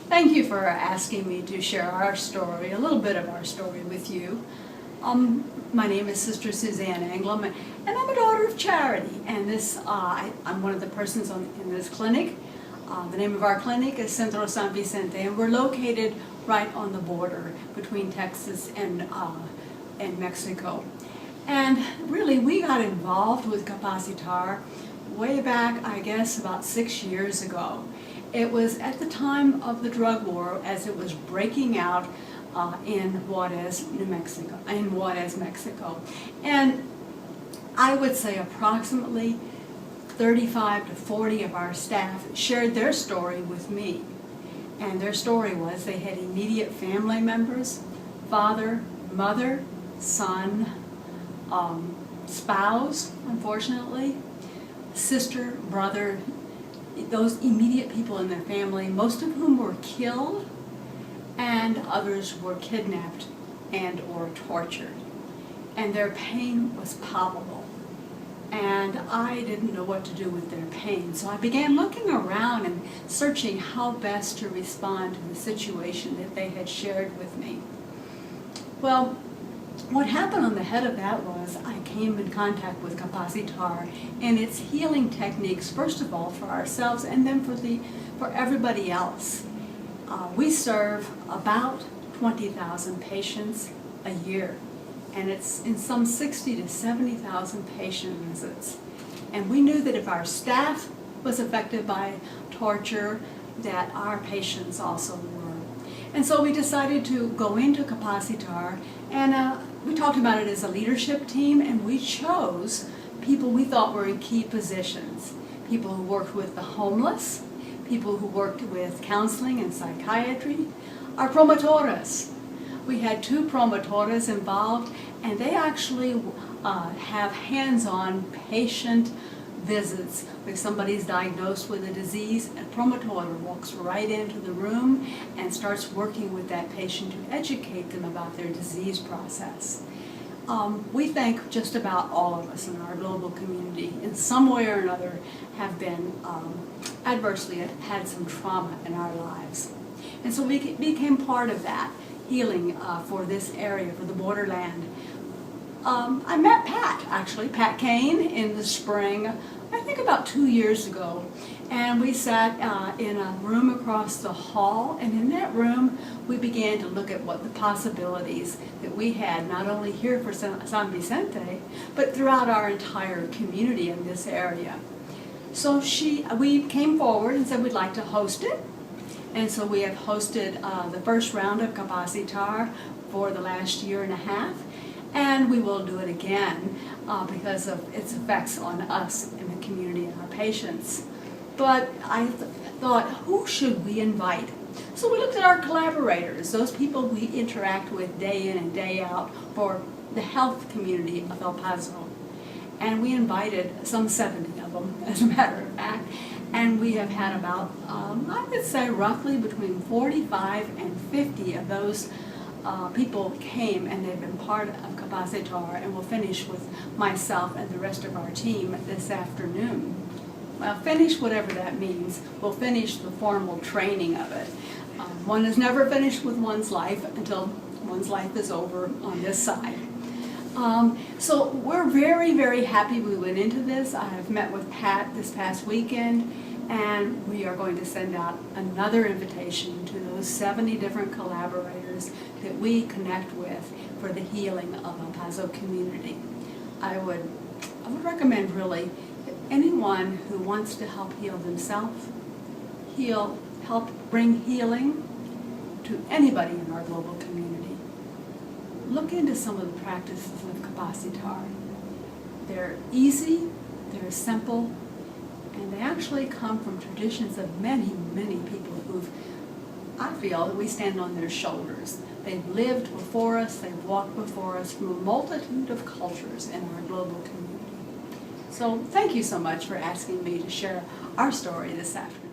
Thank you for asking me to share our story, a little bit of our story with you. My name is Sister Suzanne Anglim, and I'm a daughter of charity. And I'm one of the persons in this clinic. The name of our clinic is Centro San Vicente, and we're located right on the border between Texas and Mexico. And really, we got involved with Capacitar way back, I guess, about 6 years ago. It was at the time of the drug war, as it was breaking out in Juarez, Mexico. And I would say approximately 35 to 40 of our staff shared their story with me. And their story was they had immediate family members, father, mother, son, spouse, unfortunately, sister, brother, those immediate people in their family, most of whom were killed, and others were kidnapped and or tortured. And their pain was palpable. And I didn't know what to do with their pain. So I began looking around and searching how best to respond to the situation that they had shared with me. Well, what happened on the head of that was I came in contact with Capacitar and its healing techniques, first of all for ourselves and then for everybody else. We serve about 20,000 patients a year, and it's in some 60 to 70,000 patient visits. And we knew that if our staff was affected by torture, that our patients also were. And so we decided to go into Capacitar, and we talked about it as a leadership team, and we chose people we thought were in key positions. People who worked with the homeless, people who worked with counseling and psychiatry, our promotoras. We had 2 promotoras involved, and they actually have hands-on patient visits. If somebody's diagnosed with a disease, a promotora walks right into the room and starts working with that patient to educate them about their disease process. We think just about all of us in our global community, in some way or another, have been adversely had some trauma in our lives. And so we became part of that healing for this area, for the borderland. I met Pat Kane, in the spring, I think about 2 years ago, and we sat in a room across the hall, and in that room we began to look at what the possibilities that we had, not only here for San Vicente, but throughout our entire community in this area. So we came forward and said we'd like to host it, and so we have hosted the first round of Capacitar for the last year and a half. And we will do it again because of its effects on us in the community and our patients. But I thought, who should we invite? So we looked at our collaborators, those people we interact with day in and day out for the health community of El Paso. And we invited some 70 of them, as a matter of fact. And we have had about, I would say roughly between 45 and 50 of those people came, and they've been part of Capacitar, and we'll finish with myself and the rest of our team this afternoon. Well, finish whatever that means. We'll finish the formal training of it. One is never finished with one's life until one's life is over on this side. So we're very, very happy we went into this. I have met with Pat this past weekend, and we are going to send out another invitation to those 70 different collaborators that we connect with for the healing of El Paso community. I would recommend really that anyone who wants to help heal themselves, help bring healing to anybody in our global community, look into some of the practices of Capacitar. They're easy, they're simple, and they actually come from traditions of many, many people who've, I feel that we stand on their shoulders. They've lived before us, they've walked before us from a multitude of cultures in our global community. So thank you so much for asking me to share our story this afternoon.